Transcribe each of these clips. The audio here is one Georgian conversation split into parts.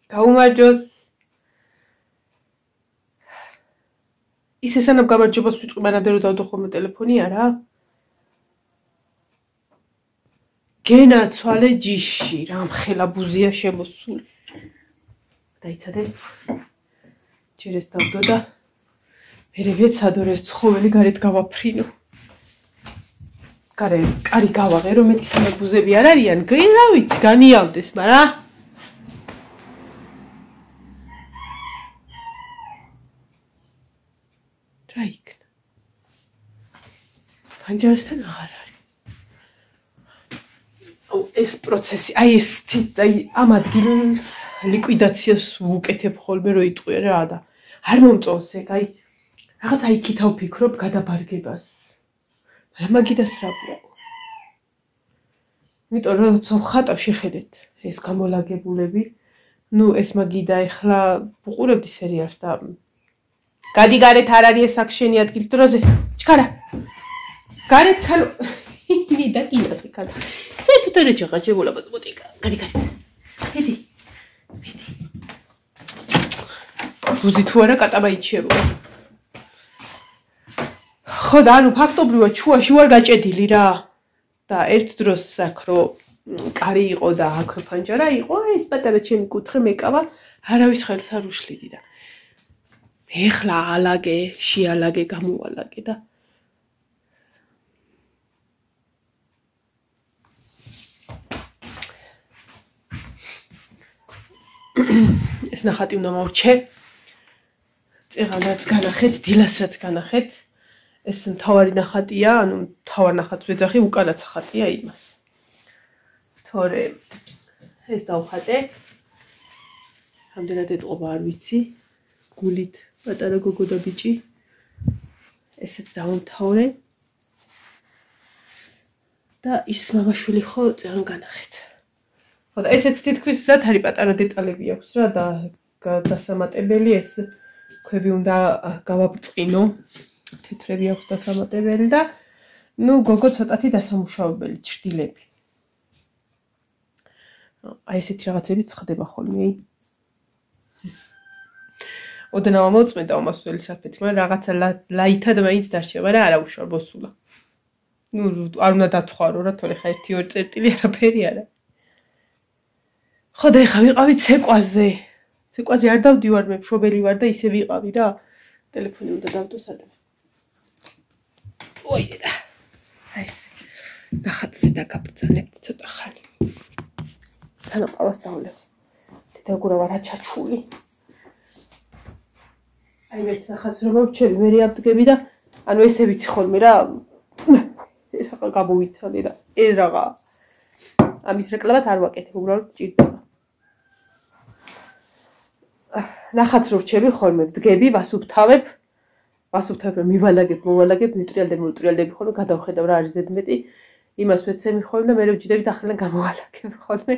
გაუმარჯოს. ისე სანამ გამარჯობას ვიტყვი, მანამდე რომ დავდო ხოლმე ტელეფონი არა? გენაცვალე ჯიში, რამხელა ბუზია შემოსული. დაიცადე. ჯერ ეს დავდო და მერე ვეცადო რომ ეს ცხოველი გარეთ გავაფრინო. კარი გავაღერო, მეთქი სანამ ბუზები არ არიან, რა ვიცი, განიავდეს, მაგრამ რა იქნა? პანჯარასთან აღარ არის. ეს პროცესი, აი ამ ადგილს ლიკვიდაციას ვუკეთებ ხოლმე რომ იტყვი რა და არ მომწონს ეგ, აი რაღაც იქით ავფიქრობ გადაბარგებას. მაგრამ მაგიდას რა ვიყო. იმიტომ რომ როცა ხატა შეხედეთ ეს გამოლაგებულები, ეს მაგიდა ეხლა ვუყურებდი სერიალს და გადი გარეთ არ არის ეს აქ შენი ადგილი დროზე. ჩქარა. გარეთ ხალ ვიდა კინოთი ხალ. თუ თორე ჩახა შეგულაბა მოდი. გადი. მიდი. ბუზი თუ არა კატაბაიჩიებო. ხო და ანუ ფაქტობრივად შუაში ვარ გაჭედილი რა. და ერთ დროს აქ რო კარი იყო და აქ რო ფანჯარა იყო, ეს პატარა ჩემი კუთხე მეკავა, არავის ხელს არ უშლიდი და ეხლა ალაგე, შეალაგე, გამოალაგე და ეს ნახატი უნდა მოვრჩე. წეღანაც განახეთ, დილასაც განახეთ. ეს მთავარი ნახატია, ანუ მთავარ ნახატს ვეძახი, უკანაც ხატია იმას. თორე ეს დავხატე. რამდენად ეტყობა არ ვიცი. გულით პატარა გოგო და ბიჭი. ესეც დავამთავრე. და ის მამაშვილი ხო წეღან განახეთ. ხო და ესეც თითქმის ზად არის პატარა დეტალები აქვს რა და დასამატებელი ეს ქვები უნდა გავაბრწყინო. თეთრები აქვს დასამატებელი და გოგო ცოტათი დასამუშავებელი ჭრდილები. აი ესეთი რაღაცები ცხდება ხოლმე. ოდნავ მოწმენდა უმასველი საფეთი, მაგრამ რაღაცა ლაითად მაინც დარჩება რა, არა უშავ ბოსულა. არ უნდა დათხვარო რა, თორე ხა 1-2 წერტილი არაფერი არა. ხო და ეხა ვიყავი ცეკვაზე. ცეკვაზე არ დავდივარ, მე მშობელი ვარ და ისე ვიყავი რა. ტელეფონი უნდა დავდო სადმე. ოი და აი ეს ნახატზე დაგაბრძანებთ ცოტა ხანი. სანამ ყავას დავლევ. დედაგურა ვარ აჩაჩული. აი ეს ნახატს რომ მოვჩები, მე რეაბდგები და ანუ ესე ვიცი ხოლმე რა. ეხლა გამოვიცალე და ეს რაღა. ამის რეკლამას არ ვაკეთებ, უბრალოდ ჭირდება. ნახატს რომ ვჩები ხოლმე, ვდგები, ვასუფთავებ. ვასუფთავებ, მივალაგებ, მოუტრიალდები ხოლმე, გადავხედავ რა არის ზედმეტი. იმას ვეცემი ხოლმე და მე ვჯდები და ახლა გამოვალაგებ ხოლმე.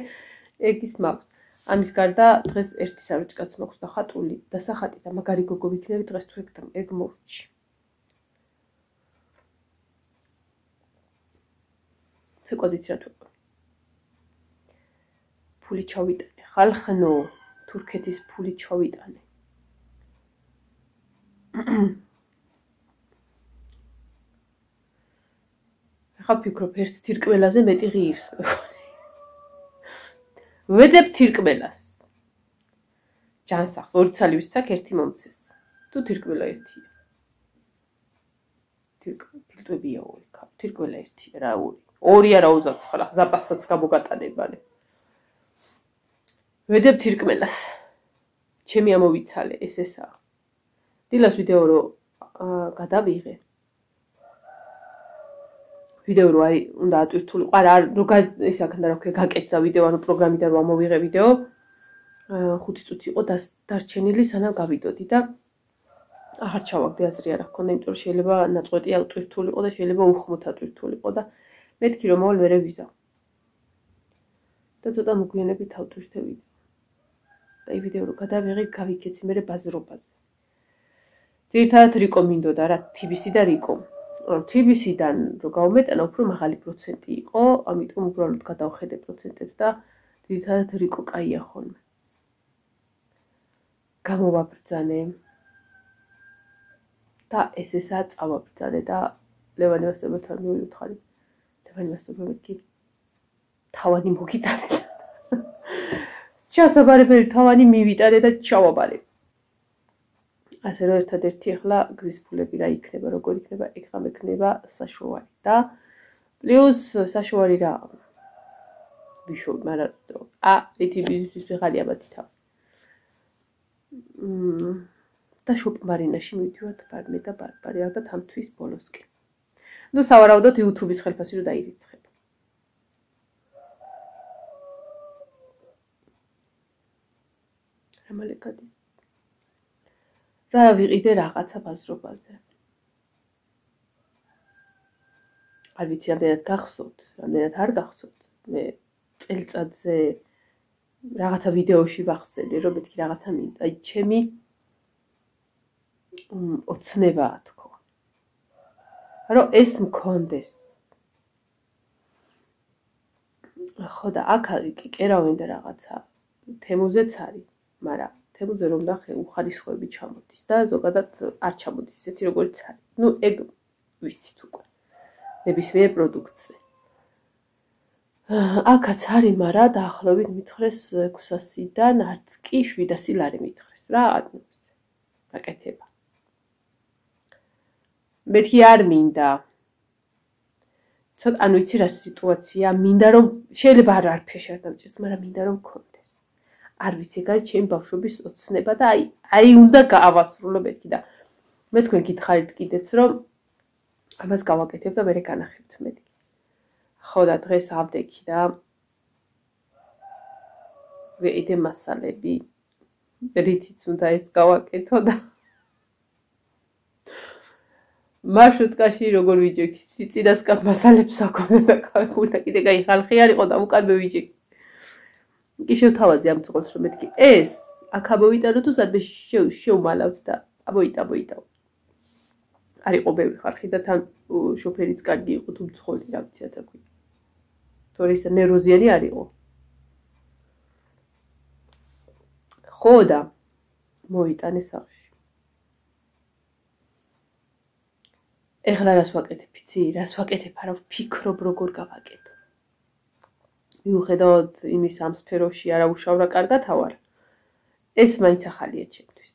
ეგ ის მაქვს. ამის გარდა დღეს ერთი საროჭკაც მაქვს და ხატული და სახატი და მაგარი გოგო ვიქნები დღეს თუ ეგ მოვჭი. ცეკვაზეც რა თუ ფული ჩავიტანე, ხალხნო, თურქეთის ფული ჩავიტანე. ხა ფიქრობ ერთ თირკმელაზე მეტი ღირს. ვეძებ თირკმელას. ჯანსახს 2 ცალი ვისცაკ, 1 მომცეს. თუ თირკმელა 1-ია. ფილტვებია 2, თირკმელა 1-ია რა 2. 2 არა 29, ზაპასაც გამოგატანებალე. ვეძებ თირკმელას. ჩემი ამოვიცალე, ესაა. დილას ვიდეო რო გადავიღე. ვიდეო რო აი უნდა ატვირთული არა რო ის აქნა რა ქვია გაკეთდა ვიდეო ანუ პროგრამიდან რო ამოვიღე ვიდეო 5 წუთი იყო დარჩენილი სანამ გავიდოდი და აღარ ჩავაგდე აზრი არ აქვს იმიტომ რომ შეიძლება ნაწყვეტი ატვირთული იყო და შეიძლება უხმოთ ატვირთული იყო და მეთქი რომ მოვალ მერე ვიზა და ცოტა მოგვიანებით ავტვირთე ვიდეო და აი ვიდეო რო გადავიღე გავიქეცი მერე ბაზრობაზე ძირითადად რიკო მინდოდა რა TBC და რიკო TBC-დან რო გავმეტანა უფრო მაღალი პროცენტი იყო, ამიტომ უბრალოდ გადავხედე პროცენტებს და ძირითადად რიკო კაია ხოლმე. გამოვაბრძანე და ესეა წავაბრძანე და ლევანი მასწავლებელთან მივუთხარი. ლევანი მასწავლებელი მეთქი თავანი მოგიტანე. ჩასაბარებელი თავანი მივიტანე და ჩავაბარე. ასე რომ ერთადერთი ახლა გზის ფულები რა იქნება, როგორ იქნება, ეხლა მექნება საშუალო და პლუს საშუალო რა ვიშო, მაგრამ ეთი ბიზნესის ვიღალია მათი თავი. და შოპ-მარინაში მივდივართ ბარმე და ბარბარე ალბათ ამ თვის ბოლოსკენ. ნუ სავარაუდოდ YouTube-ის ხელფასი რომ დაირიცხება. რამალე გადის. და ვიყიდე რაღაცა ბაზრობაზე. არ ვიცი, რამდენად გახსოვთ, რამდენად არ გახსოვთ. მე წელიწადზე რაღაცა ვიდეოში ვახსენე, რომ მეთქი რაღაცა მინდა. აი, ჩემი ოცნებაა თქო. რომ ეს მქონდეს. ხო და აქ კერავენ და რაღაცა თემუზეც არის, მაგრამ თემუზე რომ ნახე უხარისხოები ჩამოდის და ზოგადად არ ჩამოდის ისეთი როგორც არის. ნუ ეგ ვიცით უკვე. ნებისმიერ პროდუქტზე. აქაც არის, მაგრამ დაახლოებით მითხრეს 600-დან არც კი 700 ლარი მითხრეს რა ადმინს. გაკეთება. მეთქი არ მინდა. ცოტა ანუ იცი რა სიტუაცია, მინდა რომ შეიძლება არ ფეშარ დამჭირს, მაგრამ მინდა რომ მქონდეს. არ ვიცი, ეგ არის ჩემი ბავშვობის ოცნება და აი უნდა გაავასრულო მეთქი და მე თქვენ გითხარით კიდეც რომ ამას გავაკეთებ და მერე განახებთ მეთქი. ხო და დღეს ავდექი და ვეიდე მასალები რითიც უნდა ეს გავაკეთო და მარშრუტკაში როგორ ვიჯექი სიწინასკარ მასალებს აქვს და კაიფულდა კიდე კაი ხალხი არისო და უკან მევიჯექი. კი შევთავაზე ამ წელს რომ მეთქი ეს აქ ამოვიტანო თუ სადმე შევმალავთ და ამოიტა. არისო ბევრი ხალხი და თან შოფერიც კარგი იყო თუ მძღოლი რა ვიცი რაცა ქვია. თორე ის ნერვოზიანი არისო. ხო და მოიტანე სახში. ეხლა რას ვაკეთებ, იცი? რას ვაკეთებ, არა ვფიქრობ როგორ გავაკეთო. მიუხედავად იმის ამ სფეროში არა უშავრა კარგად ავარ. ეს მაინც ახალია ჩემთვის.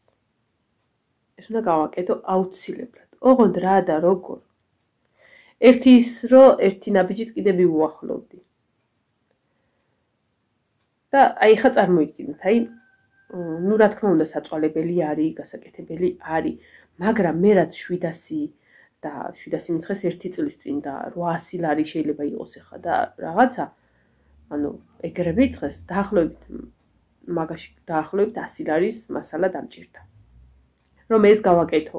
ეს უნდა გავაკეთო აუცილებლად. ოღონდ რა და როგორ. ერთი ის რომ ერთი ნაბიჯით კიდე მივუახლოვდი. და აი ხა წარმოიდგინოთ, აი ნუ რა თქმა უნდა საწვალებელი არის, გასაკეთებელი არის, მაგრამ მე რაც 700 და 700 მითხეს ერთი წლის წინ და 800 ლარი შეიძლება იყოს ახლა და რაღაცა ანუ ეგრევე დღეს დაახლოებით მაგაში დაახლოებით 100 ლარის მასალა დამჭირდა. რომ ეს გავაკეთო.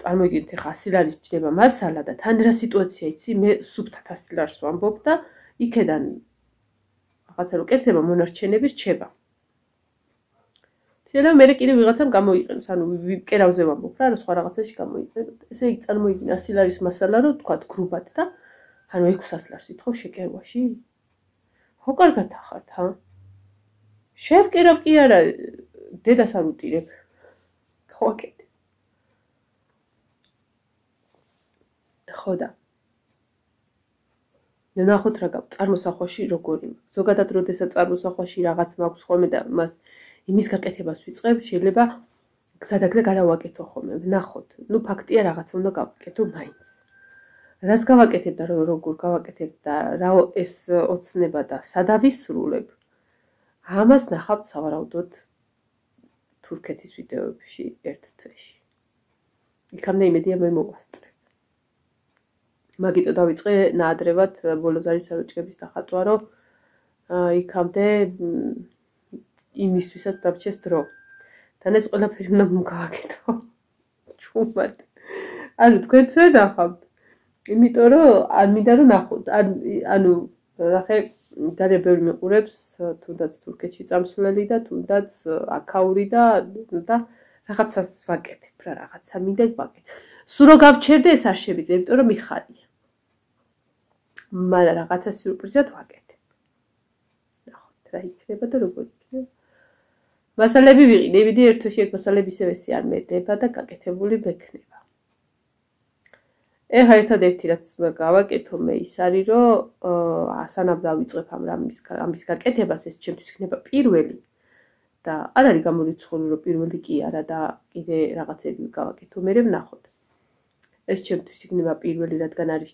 წარმოიდგინეთ ახლა 100 ლარის ჭდება მასალა და თან რა სიტუაცია იცი, მე სუფთად 100 ლარს ვამბობ და იქედან რაღაცა რო კეთება მონარჩენები რჩება. შეიძლება მე კიდე ვიღაცამ გამოიყენოს, ანუ კერავზე ვამბობ რა, რომ სხვა რაღაცაში გამოიყენოთ. ესე იგი წარმოიდგინე 100 ლარის მასალა რო თქვა გრუბად და ანუ 600 ლარს ითხოვ შეკერვაში? ხო კარგად ახართ, ჰა? შევკერავ კი არა, დედას არ უტირებ. გავაკეთე. ხო და ნახოთ რა გაქვს წარმოსახვაში როგორი. ზოგადად როდესაც წარმოსახვაში რაღაც მაქვს ხოლმე და მას იმის გაკეთებას ვიწყებ, შეიძლება გზადაგზა გადავაკეთო ხოლმე. ვნახოთ. ნუ ფაქტია რაღაცა უნდა გავაკეთო მაინც. რას გავაკეთებ და როგორ გავაკეთებ და რა ეს ოცნება და სადავისრულებ. ამას ნახავთ სავარაუდოდ თურქეთის ვიდეოებში ერთ თვეში. იქამდე იმედია მე მოვასწრებ. მაგიტო დავიწყე ნაადრევად ბოლოს არის საროჭების დახატვა, რომ იქამდე იმისთვისაც დარჩეს დრო. თან ეს ყველაფერი უნდა გავაკეთო. ჩუმად. ანუ თქვენც ვერ ნახავთ. იმიტომ რომ არ მინდა რომ ნახოთ. ანუ ნახე ძალიან ბევრი მიყურებს თუნდაც თურქეთში წამსვლელი და თუნდაც აქაური და რაღაცას ვაკეთებ რა რაღაცა მინდა ვაკეთებ. სულ რო გავჩერდე ეს არ შევიძე, იმიტომ რომ მიხარია. მაგრამ რაღაცა სიურპრიზად ვაკეთებ. ნახოთ რა იქნება და როგორ იქნება. მასალები ვიყიდე, ერთ თვეში ეგ მასალები ისევ არ მეტება და გაკეთებული მექნება. ეხლა ერთადერთი რაც გავაკეთო მე ის არის, რომ სანამ დავიწყებ ამის გაკეთებას, ეს ჩემთვის იქნება პირველი და არ არის გამორიცხული, რომ პირველი კი არა და კიდე რაღაცები გავაკეთო, მერე ვნახოთ. ეს ჩემთვის იქნება პირველი, რადგან არის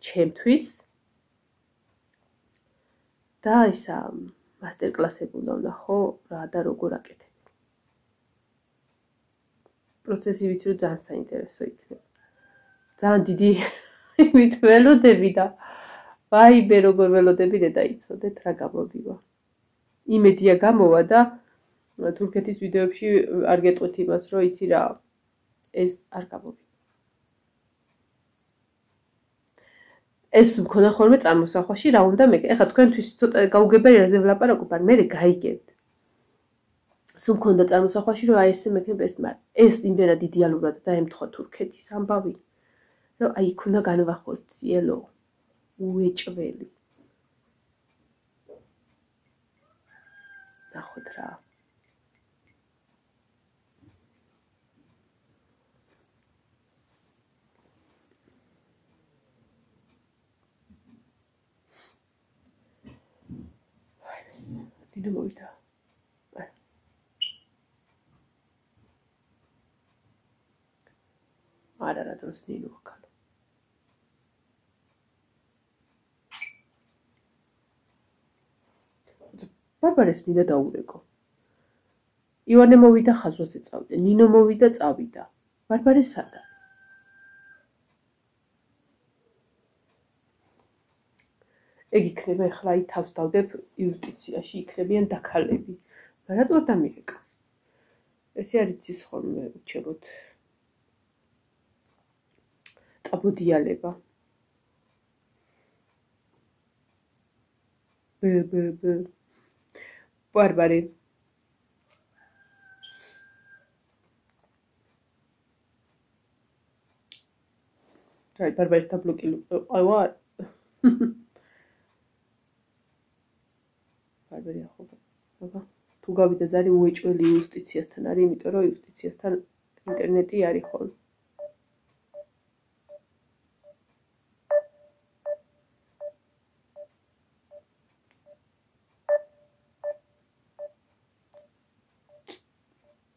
ჩემთვის და ისა მასტერკლასები უნდა ვნახო რა და როგორ აკეთებ. პროცესი ვიცი, რომ ძალიან საინტერესო იქნება. ძალიან დიდი იმით ველოდები და ვაიმე როგორ ველოდები დედაიცოდეთ რა გამოვივა. იმედია გამოვა და თურქეთის ვიდეოებში არ გეტყვით იმას, რომ იცი რა ეს არ გამოვივა. ეს მქონდა ხოლმე წარმოსახვაში რა უნდა მე. ეხლა თქვენთვის ცოტა გაუგებარი რაზე ვლაპარაკობ, ან მე გაიგებთ. სულ მქონდა წარმოსახვაში რომ აი ესე მექნება ეს, მაგრამ ეს იმდენად იდეალურად დაემთხვა თურქეთის ამბავი, რომ აი იქ უნდა განვახორციელო უეჭველი. ნახოთ რა. ნინო მოვიდა. არა რა დროს ნინო ვქალო. ბარბარეს მინდა დაურეკო. ივანე მოვიდა ხაზვაზე წავიდა, ნინო მოვიდა წავიდა. ბარბარეს არა. ეგ იქნება ახლა აი თავს დავდებ იუსტიციაში, იქნებიან დაქალები. რატო არ დამირეკა? ესე არ იცის ხოლმე უჩებოთ. ტაბოდიალება. ბარბარე. რა ბარბარის დაბლოკილი ყავა? ბარბარი ახლა თუ გავიდა ზარი უეჭველი იუსტიციასთან არის, იმიტომ რომ იუსტიციასთან ინტერნეტი არის ხოლმე.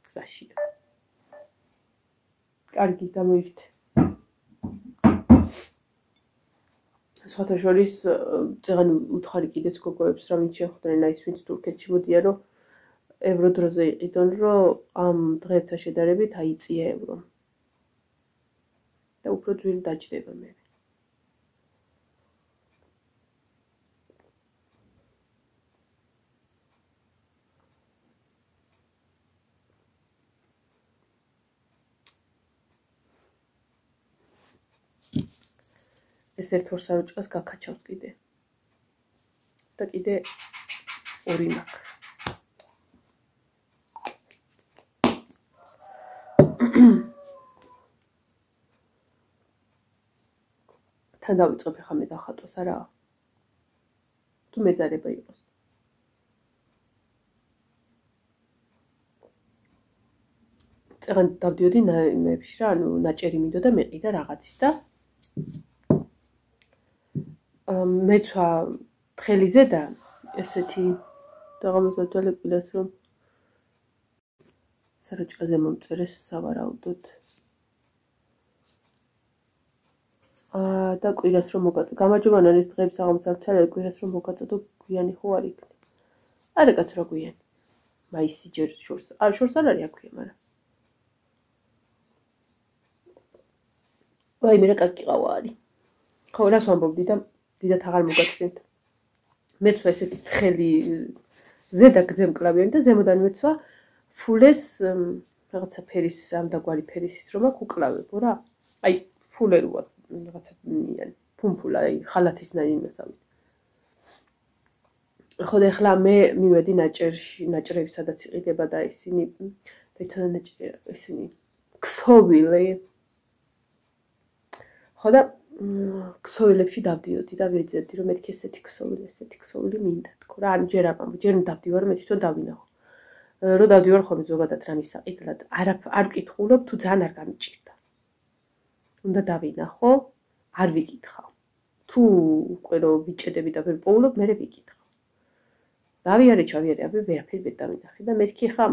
გზაშია. კარგი გამოვიდეთ. სხვათა შორის წეგან უთხარი კიდეც გოგოებს რა ვინც შეხვდნენ აი ვინც თურქეთში მოდიან რომ ევროდროზე იყიდონ რომ ამ დღეებთან შედარებით აიწია ევრო და უფრო ძვირი დაჭდება მე ეს ერთ ორ საროჭას გაკაჩავს კიდე და კიდე ორი მაქვს თან დავიწყებ ახლა მე დახატვას არა თუ მეძარება იყოს წეგან დავდიოდი იმებში რა ანუ ნაჭერი მინდოდა მეყიდა რაღაცის და მეცვა თხელიზე და ესეთი დაღამოსათვალებილას რომ საროჭკაზე მომწერეს სავარაუდოდ და კვირას რომ მოგაწოდო გამარჯობა ნანის დღეებს აღმოსავლეთ კვირას რომ მოგაწოდო გვიანი ხო არ იქნება არა კაც რა გვიანი მაისი ჯერ შორს არ არის აქვია მაგრამ ვაი მე რა კაკი ყავა არის ხო რას ვამბობდი და დიდათ აღარ მოგაცდით მეცვა ესეთი თხელი ზედა გზემკლავიანი და ზემოდან მეცვა ფულეს რაღაცა ფერის ამდაგვარი ფერის ის რომ აქვს უკლავებო რა აი ფულეროა რაღაცა ფუმფულა აი ხალათისნაირი იმასავით ხო და ახლა მე მივედი ნაჭრები სადაც იყიდება და ისინი ისინი ქსოვილე ხო და ქსოვილებში დავდიოდი და ვეძებდი რომ მეთქი ესეთი ქსოვილი მინდა თქო რა ანუ ჯერ დავდივარ მე თვითონ დავინახო რო დავდივარ ხოლმე ზოგადად რამის საყიდლად, არ ვკითხულობ თუ ძალიან არ გამიჭირდა. უნდა დავინახო, არ ვიკითხავ. თუ უკვე რო ვიჭედები და ვერ პოულობ, მე ვიკითხავ. დავიარე, ჩავიარე, აბა ვერაფერი ვერ დავინახე და მეთქი ხა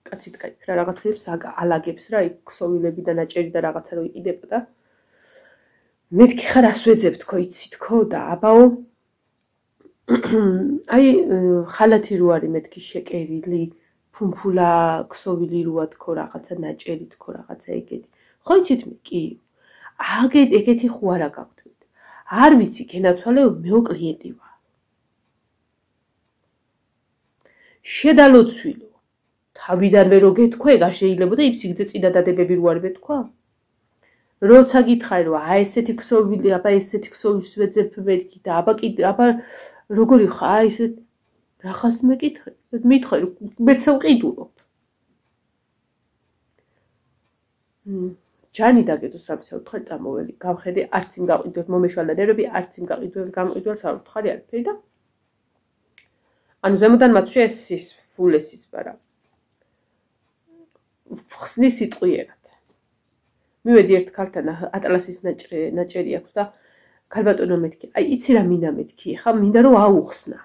კაცი დგაით რა რაღაცებს ალაგებს რა, იქ ქსოვილები და ნაჭერი და რაღაცა რო იყიდება და მეთქი ხა რას ვეძებ თქო, იცი თქო და აბაო აი ხალათი რო არის მეთქი შეკერილი, ფუმფულა ქსოვილი როა თქო რაღაცა ნაჭერი თქო რაღაცა ეგეთი. ხო იცით მე კი. ეგეთი ხო არა გაგვთ. არ ვიცი, გენაცვალე მეო კლიენტი ვარ. შედალოცვილო. თავიდანვე რო გეთქვა, ეგ არ შეიძლება და იფსიგზე წინა დადებები რო არ ვეთქვა. როცა გითხარი რომ აი ესეთი ქსოვილი, აბა ესეთი ქსოვილს ვეძებ მეთქი და აბა როგორი ხარ, აი ესეთ რახას მეკითხე? მითხარი, მეც ვყიდულობ. ჯანი დაგეძოს რამისა ვთხარი წამოველი, გავხედე, არც იმ გაყიდველ მომეშალა ნერვები, არც იმ გამყიდველს არ ვთხარი არაფერი და ანუ ზემოდან მათში ეს ფულ ეს არა. ხსნის სიტყვიერად. მივედი ერთ ქალთან ატლასის ნაჭერი აქვს და ქალბატონო მეთქი, აი იცი რა მინდა მეთქი, ხა მინდა რომ აუხსნა.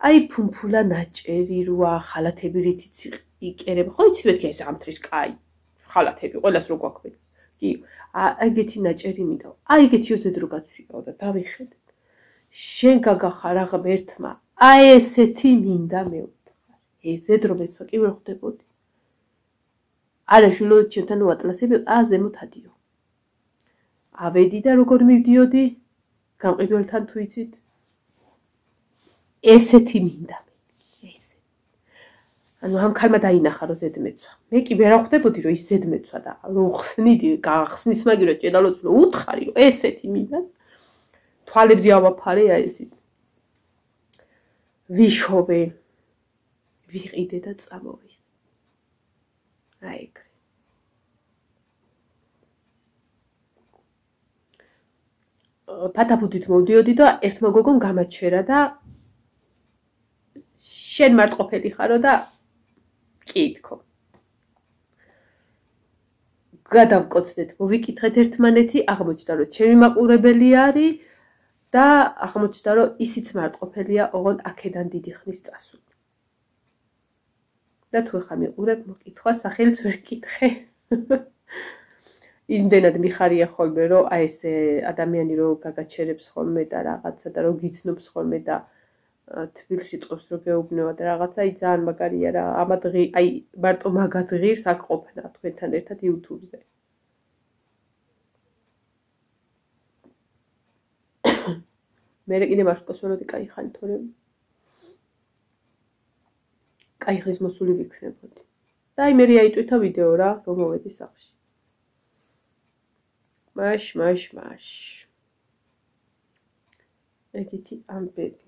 აი ფუმფულა ნაჭერი როა ხალათები რითიც იყერებ, ხო იცი მეთქი ეს ამთრის კაი ხალათები, ყველას რო გვაქვს მეთქი. კი, ეგეთი ნაჭერი მინდა. აი ეგეთი ოზედ რო გაცვიო და დავიხედე. შენ გაგახარ აღმერთმა, აი ესეთი მინდა მე ვთქარ. ეზედ რომ ეცვა კი ვერ ხვდებოდი. არა შულო ჩემთან უატლასები ზემოთ ადიო. ავედი და როგორ მივდიოდი გამყიდველთან თუ იცით ესეთი მინდა ესე. ანუ ამ ქალმა დაინახა რომ ზედმეცვა. მე კი ვერ ახვდებოდი რომ ის ზედმეცვა და რომ ხსნიდი, გახსნის მაგირო ჭედალოცულო უთხარი რომ ესეთი მინდა. თვალებზე ავაფარე აი ესეთ. ვიშოვე. ვიყიდე და წამოვიდე. აი ეგ. ფათაფუთით მოვდიოდი და ერთმა გოგომ გამაჩერა და შენ მარტყოფელი ხარო და კი თქო. გადავკოცდეთ, მოვიკითხეთ ერთმანეთი, აღმოჩნდა რომ ჩემი მაყურებელი არის და აღმოჩნდა რომ ისიც მარტყოფელია, ოღონდ აქედან დიდი ხნის წასული. და თუ ხა მიყურებ მოკითხვა სახელს ვერ კითხე. იმდენად მიხარია ხოლმე რომ აი ეს ადამიანი რო გაგაჩერებს ხოლმე და რაღაცა და რო გიცნობს ხოლმე და თბილ სიტყვებს რო გეუბნება და რაღაცა აი ძალიან მაგარია რა. ამად აი მარტო მაგად ღირს აქ ყოფნა თქვენთან ერთად YouTube-ზე. მე კიდე მარშრუტკას ველოდი კაი ხანი თორემ კაი ხის მოსული ვიქნებოდი. და აი მე აიტვირთა ვიდეო რა, რომ მოვედი სახლში. მაშ. ეგეთი ამბები.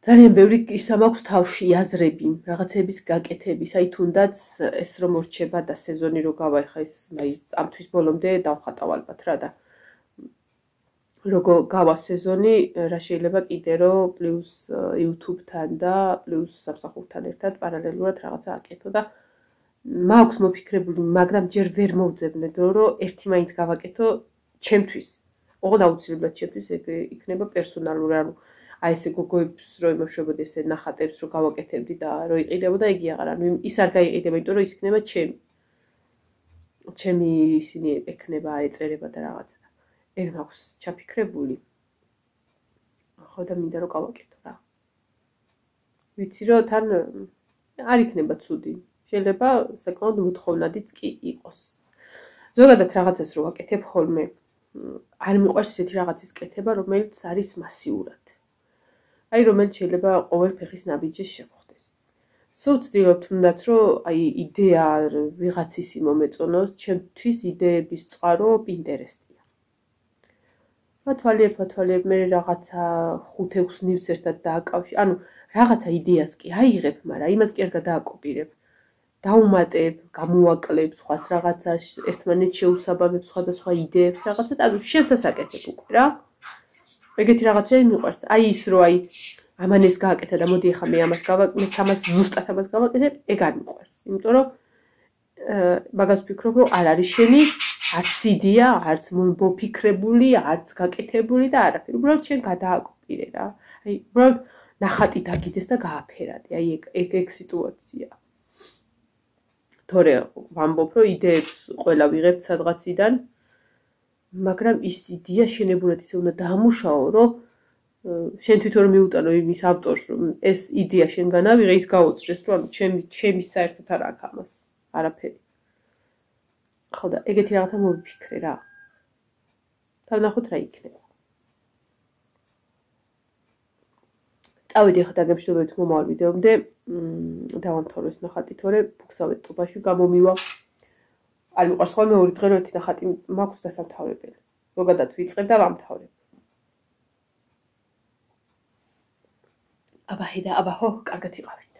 ძალიან ბევრი ისა მაქვს თავში აზრები, რაღაცების გაკეთების, აი თუნდაც ეს რომ მორჩება და სეზონი რო გავაიხა ეს ამ თვის ბოლომდე დავხატავ ალბათ რა და როგორ გავა სეზონი, რა შეიძლება კიდე რომ პლუს YouTube-თან და პლუს სამსახურთან ერთად პარალელურად რაღაცა აკეთო და მაქვს მოფიქრებული, მაგრამ ჯერ ვერ მოვძებნე დრო, რომ ერთი მაინც გავაკეთო ჩემთვის. ოღონდ აუცილებლად ჩემთვის ეგ იქნება პერსონალური, ანუ აი ესე გოგოებს რო იმოშვებოდი ესე ნახატებს რო გავაკეთებდი და რო იყიდებოდა იგი აღარ, ანუ ის არ გაიყიდება, იმიტომ რომ ის იქნება ჩემი ისინი ექნება, ეწერება და რაღაცა. ეგ მაქვს ჩაფიქრებული. ხო და მინდა რომ გავაკეთო რა. ვიცი რომ თან არ იქნება ცუდი. შეიძლება საკმაოდ მოთხოვნადიც კი იყოს. ზოგადად რაღაცას რო ვაკეთებ ხოლმე, არ მიყვარს ესეთი რაღაცის კეთება, რომელიც არის მასიურად. აი რომელიც შეიძლება ყოველ ფეხის ნაბიჯს შეხვდეს. სულ ვცდილობ თუნდაც რომ აი იდეა ვიღაცის მომეწონოს, ჩემთვის იდეების წყარო Pinterest-ია. ფათვალიებ მე რაღაცა 5-6 ნივთს ერთად დააკავშირებ, ანუ რაღაცა იდეას კი აიღებ, მაგრამ იმას კი არ გადააკოპირებ. დაუმატებ, გამოვაკლებ სხვას რაღაცას, ერთმანეთს შეუსაბამებ სხვადასხვა იდეებს, რაღაცა და ანუ შესასაკეთებ უკვე რა. ეგეთი რაღაცები მიყვარს. აი ის რო ამან ეს გააკეთა და მოდი ახლა მე ამას ზუსტად ამას გავაკეთებ, ეგ არ მიყვარს. იმიტომ რომ მაგას ვფიქრობ, რომ არ არის შენი არც იდეა, არც მოფიქრებული, არც გაკეთებული და არაფერი. უბრალოდ შენ გადააკოპირე რა. აი, უბრალოდ ნახატი დაგიდეს და გააფერადე. აი, ეგ სიტუაცია. თორე ვამბობ, რომ იდეებს ყველა ვიღებთ სადღაციდან, მაგრამ ის იდეა შენებურად ისე უნდა დაამუშაო, რომ შენ თვითონ მიუტანო იმის ავტორს, რომ ეს იდეა შენგან ავიღე, ის გაუწდეს, რომ ჩემი საერთოდ არ აქვს ამას. არაფერი. ხო და ეგეთი რაღაცა მოვიფიქრე რა. თავნახოთ რა იქნება. წავედი ახლა დაგემშვიდობებით მომავალ ვიდეომდე. დავამთავრე ეს ნახატი, თორე ფუქსავეთ ტუბაში გამომივა. არ მიყვარს ხოლმე ორი დღე რომ ერთი ნახატი მაქვს დასამთავრებელი. ზოგადად ვიწყებ და ვამთავრებ. აბა ჰედა, აბა ხო, კარგად იყავით.